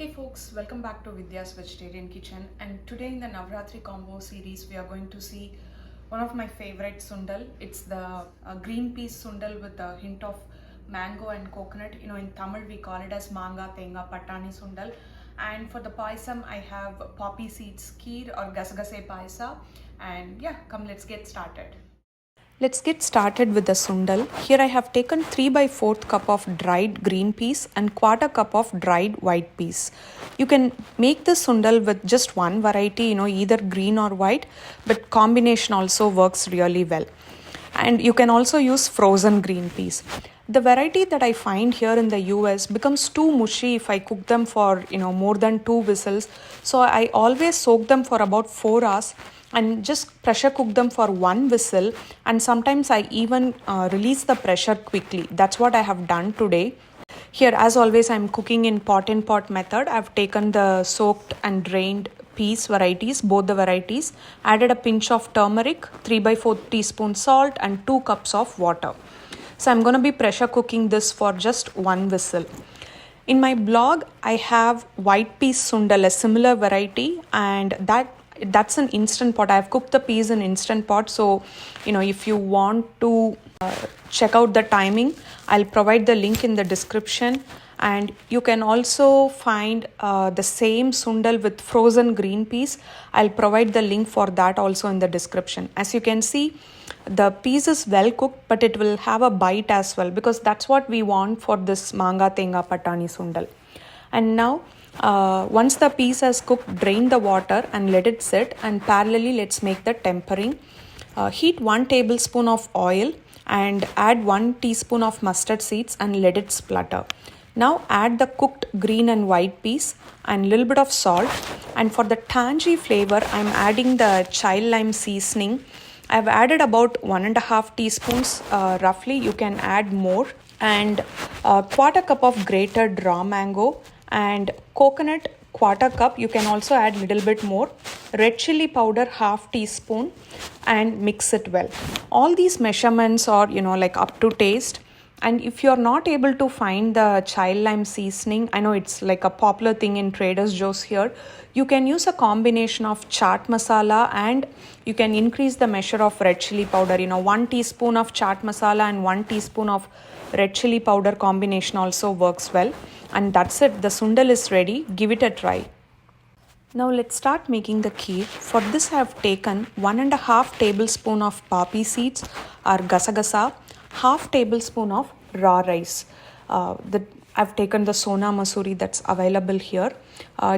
Hey folks, welcome back to Vidya's Vegetarian Kitchen, and today in the Navratri combo series we are going to see one of my favorite sundal. It's the green peas sundal with a hint of mango and coconut. In Tamil we call it as Manga Thenga Pattani Sundal. And for the payasam I have poppy seeds kheer or Gasa Gasa Payasam. And yeah, come let's get started. Let's get started with the sundal. Here I have taken 3 by 4th cup of dried green peas and quarter cup of dried white peas. You can make the sundal with just one variety, either green or white, but combination also works really well. And you can also use frozen green peas. The variety that I find here in the US becomes too mushy if I cook them for more than 2 whistles. So I always soak them for about 4 hours and just pressure cook them for 1 whistle, and sometimes I even release the pressure quickly. That's what I have done today. Here, as always, I'm cooking in pot in pot method. I've taken the soaked and drained peas varieties, both the varieties, added a pinch of turmeric, 3 by 4 teaspoon salt, and 2 cups of water. So I'm going to be pressure cooking this for just 1 whistle. In my blog, I have white peas sundal, a similar variety, and that's an instant pot. I've cooked the peas in instant pot. So, if you want to check out the timing, I'll provide the link in the description. And you can also find the same sundal with frozen green peas. I'll provide the link for that also in the description. As you can see, the peas is well cooked, but it will have a bite as well, because that's what we want for this Manga Thenga Pattani Sundal. And now, once the peas has cooked, drain the water and let it sit, and parallelly let's make the tempering. Heat 1 tablespoon of oil and add 1 teaspoon of mustard seeds and let it splutter. Now add the cooked green and white peas and little bit of salt, and for the tangy flavor I'm adding the child lime seasoning. I've added about 1.5 teaspoons roughly. You can add more, and quarter cup of grated raw mango, and coconut quarter cup. You can also add little bit more. Red chili powder half teaspoon, and mix it well. All these measurements are up to taste. And if you're not able to find the child lime seasoning, I know it's like a popular thing in Trader's Joe's here, you can use a combination of chaat masala, and you can increase the measure of red chili powder. 1 teaspoon of chaat masala and 1 teaspoon of red chili powder combination also works well. And that's it. The sundal is ready. Give it a try. Now let's start making the kheer. For this I have taken 1.5 tablespoon of poppy seeds or gasa gasa, half tablespoon of raw rice. I've taken the sona masuri that's available here.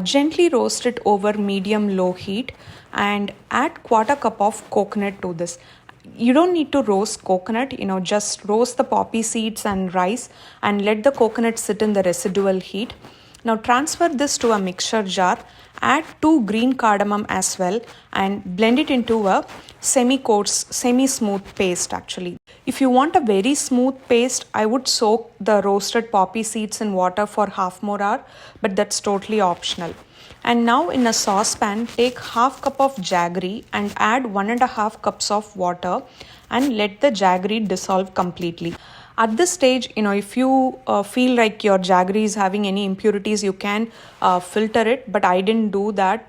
Gently roast it over medium-low heat and add quarter cup of coconut to this. You don't need to roast coconut, just roast the poppy seeds and rice and let the coconut sit in the residual heat. Now transfer this to a mixture jar, add 2 green cardamom as well, and blend it into a semi-smooth paste actually. If you want a very smooth paste, I would soak the roasted poppy seeds in water for half more hour, but that's totally optional. And now in a saucepan, take half cup of jaggery and add 1.5 cups of water and let the jaggery dissolve completely. At this stage, if you feel like your jaggery is having any impurities, you can filter it, but I didn't do that.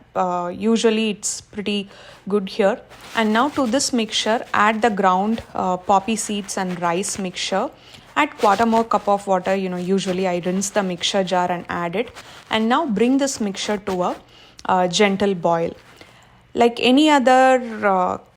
Usually it's pretty good here. And now to this mixture, add the ground poppy seeds and rice mixture. Add quarter more cup of water. Usually I rinse the mixture jar and add it. And now bring this mixture to a gentle boil. Like any other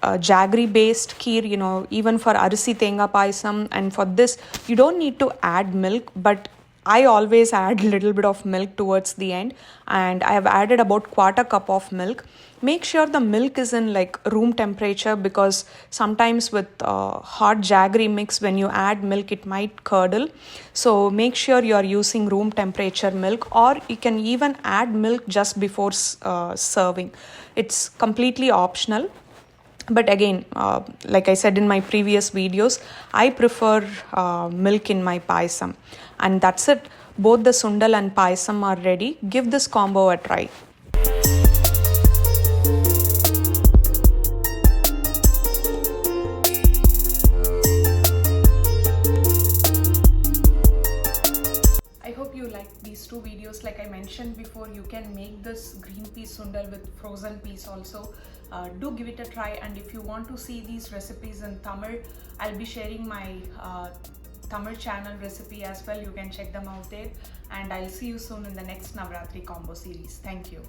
jaggery based kheer, even for arisi thenga payasam, and for this you don't need to add milk, but I always add a little bit of milk towards the end, and I have added about quarter cup of milk. Make sure the milk is in room temperature, because sometimes with hot jaggery mix, when you add milk it might curdle. So make sure you are using room temperature milk, or you can even add milk just before serving. It's completely optional. But again, like I said in my previous videos, I prefer milk in my payasam. And that's it. Both the sundal and payasam are ready. Give this combo a try. I hope you liked these 2 videos. Like I mentioned mentioned before, you can make this green peas sundal with frozen peas also. Do give it a try, and if you want to see these recipes in Tamil, I'll be sharing my Tamil channel recipe as well. You can check them out there, and I'll see you soon in the next Navratri combo series. Thank you.